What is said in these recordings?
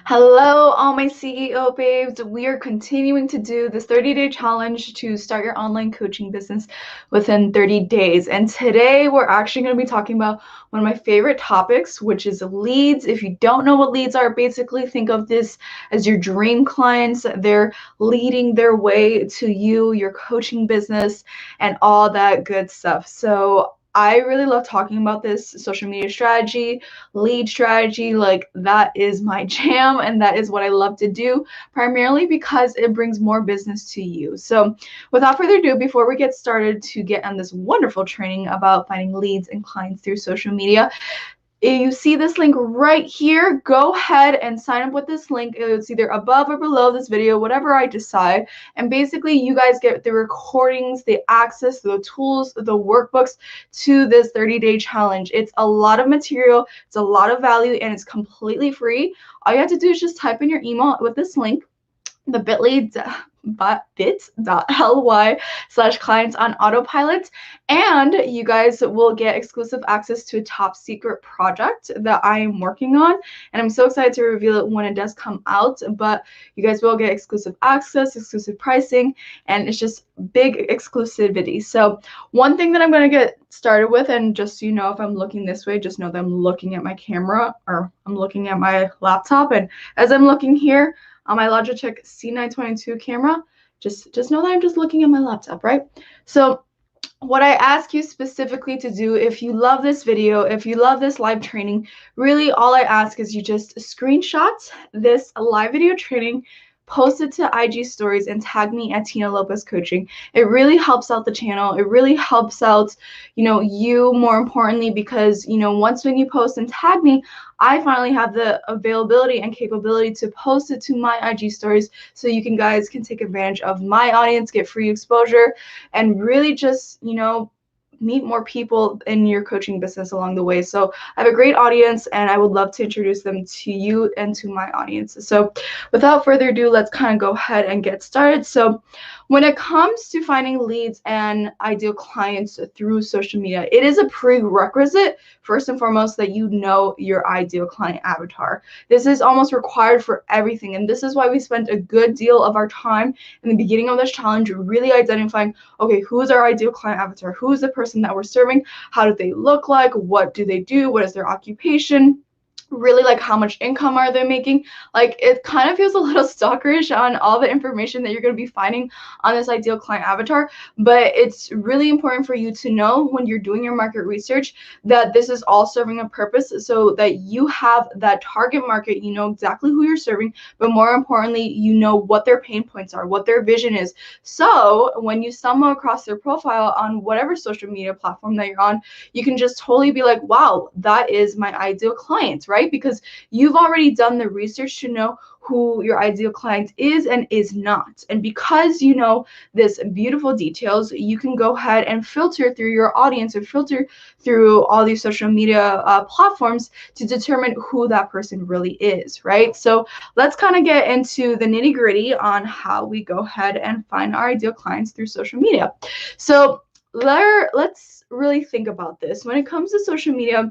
Hello, all my CEO babes. We are continuing to do this 30-day challenge to start your online coaching business within 30 days. And today we're actually going to be talking about one of my favorite topics, which is leads. If you don't know what leads are, basically think of this as your dream clients. They're leading their way to you, your coaching business, and all that good stuff. So I really love talking about this social media strategy, lead strategy. Like, that is my jam, and that is what I love to do, primarily because it brings more business to you. So without further ado, before we get started to get on this wonderful training about finding leads and clients through social media, if you see this link right here, go ahead and sign up with this link. It's either above or below this video, whatever I decide. And basically, you guys get the recordings, the access, the tools, the workbooks to this 30-day challenge. It's a lot of material, it's a lot of value, and it's completely free. All you have to do is just type in your email with this link, the bit.ly/clients on autopilot, and you guys will get exclusive access to a top secret project that I am working on, and I'm so excited to reveal it when it does come out. But you guys will get exclusive access, exclusive pricing, and it's just big exclusivity. So one thing that I'm going to get started with, and just so you know, if I'm looking this way, just know that I'm looking at my camera, or I'm looking at my laptop, and as I'm looking here on my Logitech C922 camera, just know that I'm just looking at my laptop, right? So what I ask you specifically to do, if you love this video, if you love this live training, really all I ask is you just screenshot this live video training, post it to IG stories, and tag me at Tina Lopez Coaching. It really helps out the channel. It really helps out, you more importantly, because, once when you post and tag me, I finally have the availability and capability to post it to my IG stories, so you guys can take advantage of my audience, get free exposure, and really just, meet more people in your coaching business along the way. So I have a great audience, and I would love to introduce them to you and to my audience. So without further ado, let's kind of go ahead and get started. So when it comes to finding leads and ideal clients through social media, it is a prerequisite, first and foremost, that you know your ideal client avatar. This is almost required for everything, and this is why we spent a good deal of our time in the beginning of this challenge really identifying, okay, who is our ideal client avatar? Who is the person that we're serving? How do they look like? What do they do? What is their occupation? Really, like, how much income are they making? Like, it kind of feels a little stalkerish on all the information that you're going to be finding on this ideal client avatar, but it's really important for you to know when you're doing your market research that this is all serving a purpose, so that you have that target market, you know exactly who you're serving, but more importantly, you know what their pain points are, what their vision is. So when you stumble across their profile on whatever social media platform that you're on, you can just totally be like, wow, that is my ideal client, right? Because you've already done the research to know who your ideal client is and is not. And because you know this beautiful details, you can go ahead and filter through your audience, or filter through all these social media platforms to determine who that person really is, right? So let's kind of get into the nitty gritty on how we go ahead and find our ideal clients through social media. So let's really think about this. When it comes to social media,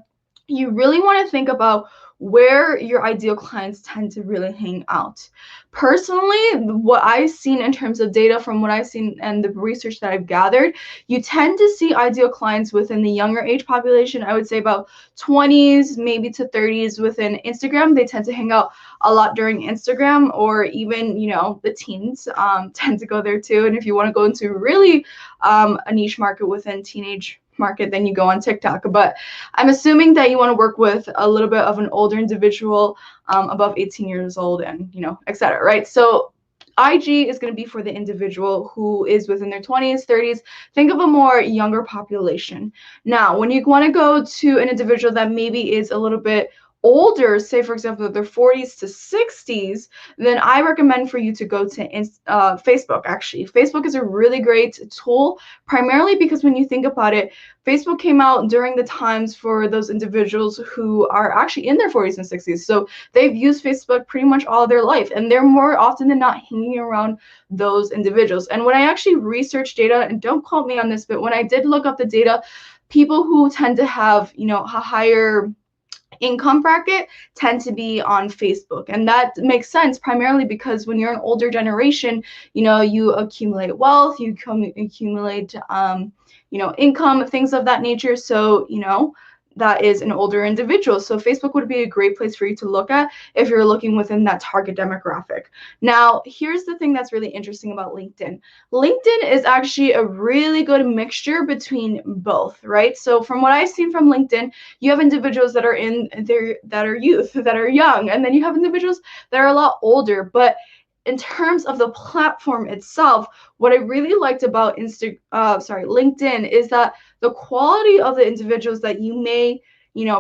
you really want to think about where your ideal clients tend to really hang out. Personally, what I've seen in terms of data from what I've seen and the research that I've gathered, you tend to see ideal clients within the younger age population. I would say about 20s, maybe to 30s within Instagram. They tend to hang out a lot during Instagram, or even, the teens tend to go there too. And if you want to go into really a niche market within teenage market, then you go on TikTok. But I'm assuming that you want to work with a little bit of an older individual, above 18 years old, and etc., right? So IG is going to be for the individual who is within their 20s, 30s. Think of a more younger population. Now, when you want to go to an individual that maybe is a little bit older, say for example their 40s to 60s, then I recommend for you to go to Facebook. Actually, Facebook is a really great tool, primarily because when you think about it, Facebook came out during the times for those individuals who are actually in their 40s and 60s. So they've used Facebook pretty much all of their life, and they're more often than not hanging around those individuals. And when I actually researched data, and don't quote me on this, but when I did look up the data, people who tend to have, a higher income bracket tend to be on Facebook. And that makes sense primarily because when you're an older generation, you accumulate wealth, you accumulate, income, things of that nature. So, that is an older individual. So Facebook would be a great place for you to look at if you're looking within that target demographic. Now, here's the thing that's really interesting about LinkedIn. LinkedIn is actually a really good mixture between both, right? So from what I've seen from LinkedIn, you have individuals that are in there that are youth, that are young, and then you have individuals that are a lot older. But in terms of the platform itself, what I really liked about LinkedIn is that the quality of the individuals that you may,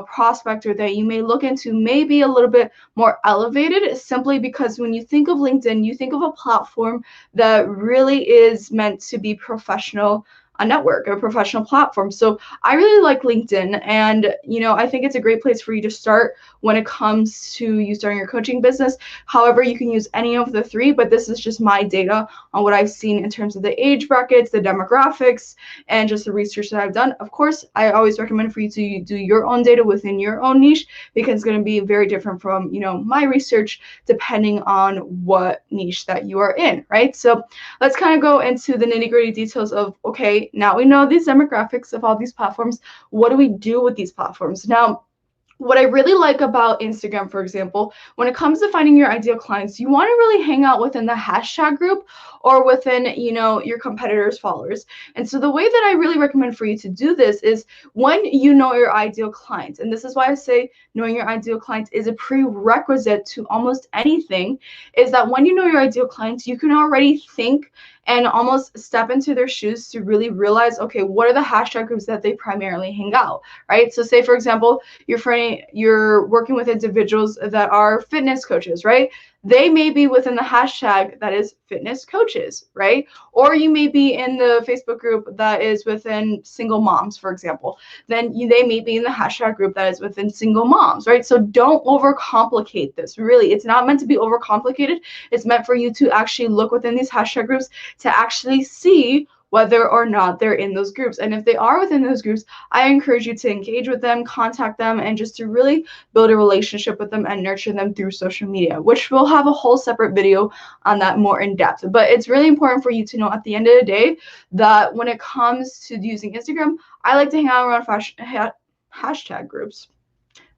prospect or that you may look into may be a little bit more elevated, simply because when you think of LinkedIn, you think of a platform that really is meant to be professional, a network, a professional platform. So I really like LinkedIn, and I think it's a great place for you to start when it comes to you starting your coaching business. However, you can use any of the three, but this is just my data on what I've seen in terms of the age brackets, the demographics, and just the research that I've done. Of course, I always recommend for you to do your own data within your own niche, because it's going to be very different from, my research, depending on what niche that you are in, right? So let's kind of go into the nitty-gritty details of, okay, now we know these demographics of all these platforms. What do we do with these platforms? Now, what I really like about Instagram, for example, when it comes to finding your ideal clients, you want to really hang out within the hashtag group or within, your competitors' followers. And so the way that I really recommend for you to do this is when you know your ideal clients. And this is why I say knowing your ideal clients is a prerequisite to almost anything, is that when you know your ideal clients, you can already think and almost step into their shoes to really realize, okay, what are the hashtag groups that they primarily hang out, right? So say, for example, you're working with individuals that are fitness coaches, right? They may be within the hashtag that is fitness coaches, right? Or you may be in the Facebook group that is within single moms, for example. Then they may be in the hashtag group that is within single moms, right? So don't overcomplicate this. Really, it's not meant to be overcomplicated. It's meant for you to actually look within these hashtag groups to actually see whether or not they're in those groups. And if they are within those groups, I encourage you to engage with them, contact them, and just to really build a relationship with them and nurture them through social media, which we'll have a whole separate video on that more in depth. But it's really important for you to know at the end of the day that when it comes to using Instagram, I like to hang out around hashtag groups.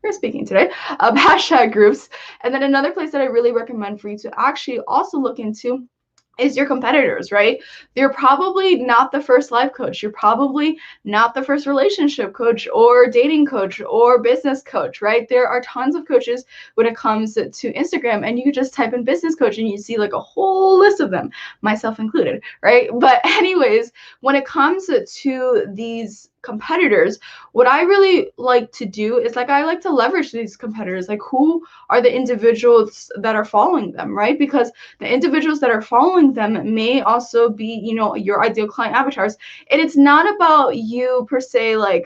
We're speaking today, hashtag groups. And then another place that I really recommend for you to actually also look into is your competitors, right? You're probably not the first life coach. You're probably not the first relationship coach or dating coach or business coach, right? There are tons of coaches when it comes to Instagram, and you just type in business coach and you see like a whole list of them, myself included, right? But anyways, when it comes to these competitors, what I really like to do is I like to leverage these competitors. Like, who are the individuals that are following them, right? Because the individuals that are following them may also be, your ideal client avatars. And it's not about you per se,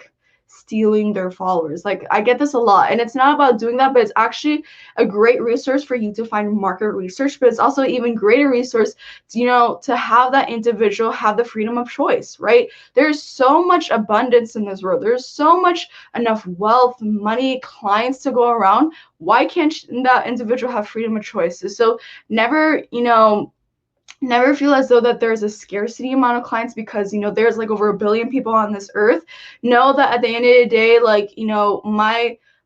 stealing their followers. I get this a lot, and it's not about doing that, but it's actually a great resource for you to find market research. But it's also even greater resource, to have that individual have the freedom of choice, right? There's so much abundance in this world. There's so much enough wealth, money, clients to go around. Why can't that individual have freedom of choice? So never, never feel as though that there's a scarcity amount of clients because, there's over 1 billion people on this earth. Know that at the end of the day,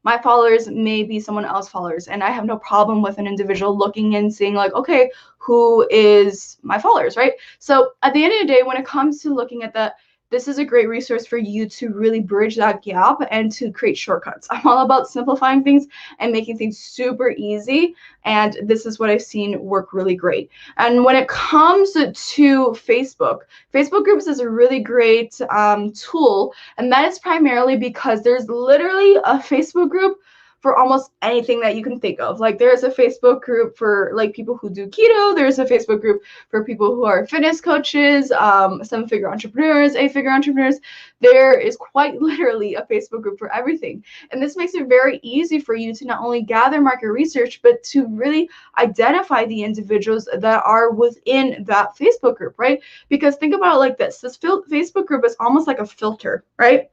my followers may be someone else's followers, and I have no problem with an individual looking and seeing okay, who is my followers, right? So at the end of the day, when it comes to looking at that, this is a great resource for you to really bridge that gap and to create shortcuts. I'm all about simplifying things and making things super easy, and this is what I've seen work really great. And when it comes to Facebook groups is a really great tool, and that is primarily because there's literally a Facebook group for almost anything that you can think of. There's a Facebook group for people who do keto. There's a Facebook group for people who are fitness coaches, 7-figure entrepreneurs, 8-figure entrepreneurs. There is quite literally a Facebook group for everything. And this makes it very easy for you to not only gather market research, but to really identify the individuals that are within that Facebook group, right? Because think about it like this. This Facebook group is almost like a filter, right?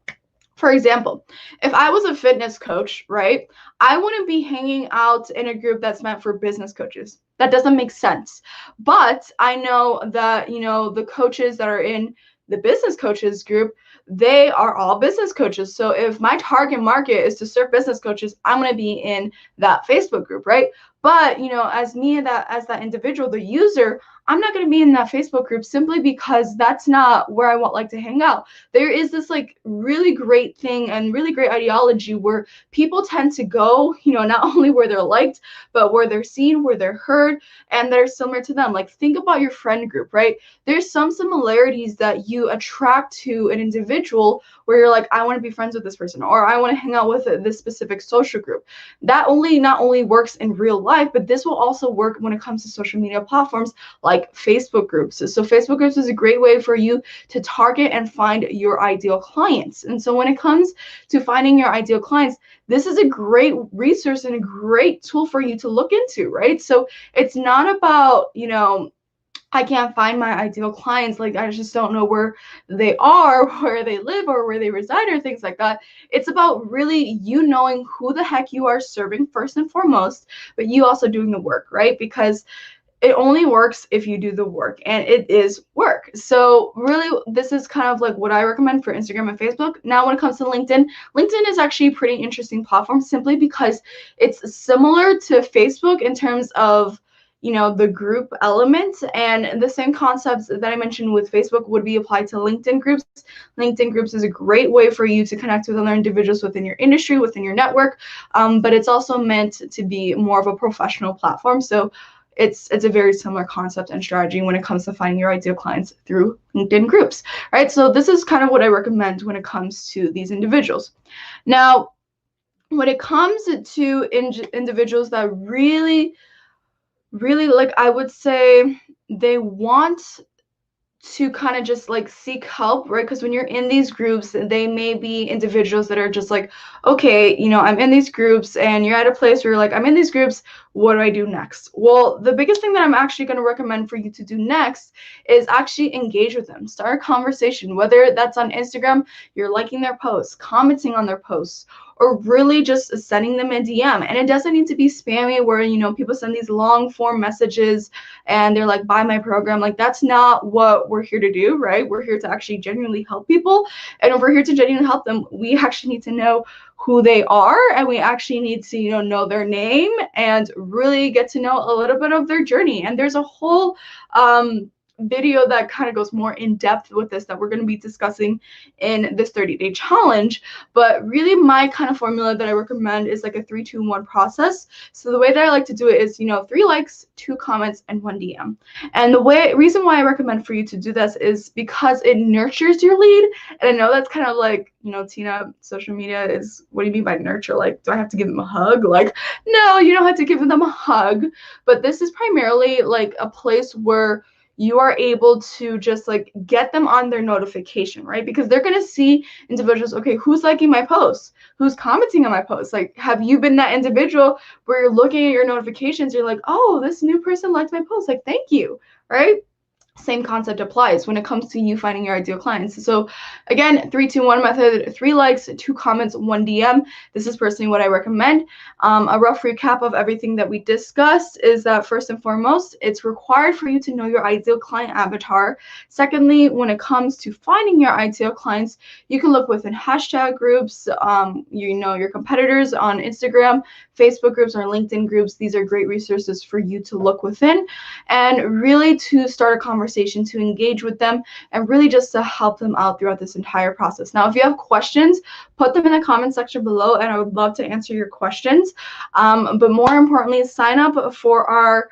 For example, if I was a fitness coach, right, I wouldn't be hanging out in a group that's meant for business coaches. That doesn't make sense. But I know that, the coaches that are in the business coaches group, they are all business coaches. So if my target market is to serve business coaches, I'm going to be in that Facebook group, right? But, as me, as that individual, the user, I'm not going to be in that Facebook group simply because that's not where I like to hang out. There is this like really great thing and really great ideology where people tend to go, not only where they're liked, but where they're seen, where they're heard, and that are similar to them. Like, think about your friend group, right? There's some similarities that you attract to an individual where you're like, I want to be friends with this person, or I want to hang out with this specific social group. That not only works in real life, but this will also work when it comes to social media platforms like Facebook groups. So Facebook groups is a great way for you to target and find your ideal clients. And so when it comes to finding your ideal clients, this is a great resource and a great tool for you to look into, right? So it's not about, I can't find my ideal clients, like I just don't know where they are, where they live, or where they reside, or things like that. It's about really you knowing who the heck you are serving first and foremost, but you also doing the work, right? Because it only works if you do the work, and it is work. So really, this is kind of like what I recommend for Instagram and Facebook. Now, when it comes to LinkedIn, LinkedIn is actually a pretty interesting platform simply because it's similar to Facebook in terms of the group element, and the same concepts that I mentioned with Facebook would be applied to LinkedIn groups. LinkedIn groups is a great way for you to connect with other individuals within your industry, within your network, but it's also meant to be more of a professional platform. So it's a very similar concept and strategy when it comes to finding your ideal clients through LinkedIn groups, right? So this is kind of what I recommend when it comes to these individuals. Now, when it comes to individuals that really, like, I would say they want to kind of just like seek help, right? Because when you're in these groups, they may be individuals that are just like, okay, I'm in these groups, and you're at a place where you're like, I'm in these groups, what do I do next? Well, the biggest thing that I'm actually going to recommend for you to do next is actually engage with them. Start a conversation, whether that's on Instagram, you're liking their posts, commenting on their posts, or really just sending them a DM. And it doesn't need to be spammy where, people send these long form messages and they're like, buy my program. Like, that's not what we're here to do, right? We're here to actually genuinely help people. And if we're here to genuinely help them, we actually need to know who they are, and we actually need to, know their name and really get to know a little bit of their journey. And there's a whole video that kind of goes more in depth with this that we're going to be discussing in this 30-day challenge. But really, my kind of formula that I recommend is like a 3-2-1 process. So the way that I like to do it is 3 likes, 2 comments, and 1 DM. And the reason why I recommend for you to do this is because it nurtures your lead. And I know that's kind of like, Tina, social media is, what do you mean by nurture? Like, do I have to give them a hug? Like, no, you don't have to give them a hug, but this is primarily like a place where you are able to just like get them on their notification, right? Because they're going to see individuals, okay, who's liking my posts? Who's commenting on my posts? Like, have you been that individual where you're looking at your notifications, you're like, oh, this new person liked my post, like, thank you, right? Same concept applies when it comes to you finding your ideal clients. So again, 3-2-1 method, 3 likes, 2 comments, 1 DM. This is personally what I recommend. A rough recap of everything that we discussed is that first and foremost, it's required for you to know your ideal client avatar. Secondly, when it comes to finding your ideal clients, you can look within hashtag groups, your competitors on Instagram, Facebook groups, or LinkedIn groups. These are great resources for you to look within and really to start a conversation, to engage with them, and really just to help them out throughout this entire process. Now, if you have questions, put them in the comment section below, and I would love to answer your questions. But more importantly, sign up for our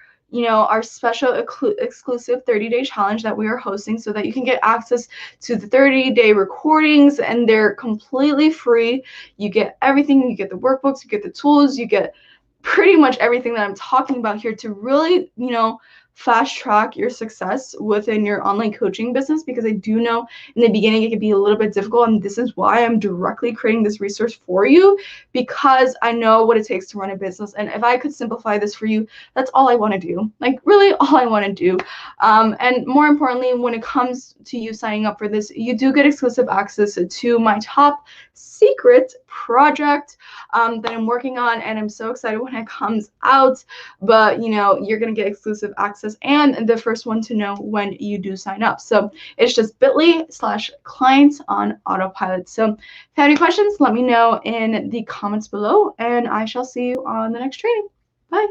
special exclusive 30-day challenge that we are hosting so that you can get access to the 30-day recordings, and they're completely free. You get everything. You get the workbooks, you get the tools, you get pretty much everything that I'm talking about here to really, fast track your success within your online coaching business, because I do know in the beginning it can be a little bit difficult, and this is why I'm directly creating this resource for you, because I know what it takes to run a business. And if I could simplify this for you, that's all I want to do. Like, really all I want to do. And more importantly, when it comes to you signing up for this, you do get exclusive access to my top secret project that I'm working on, and I'm so excited when it comes out. But you know, you're gonna get exclusive access and the first one to know when you do sign up. So it's just bit.ly/clients on autopilot. So if you have any questions, let me know in the comments below, and I shall see you on the next training. Bye.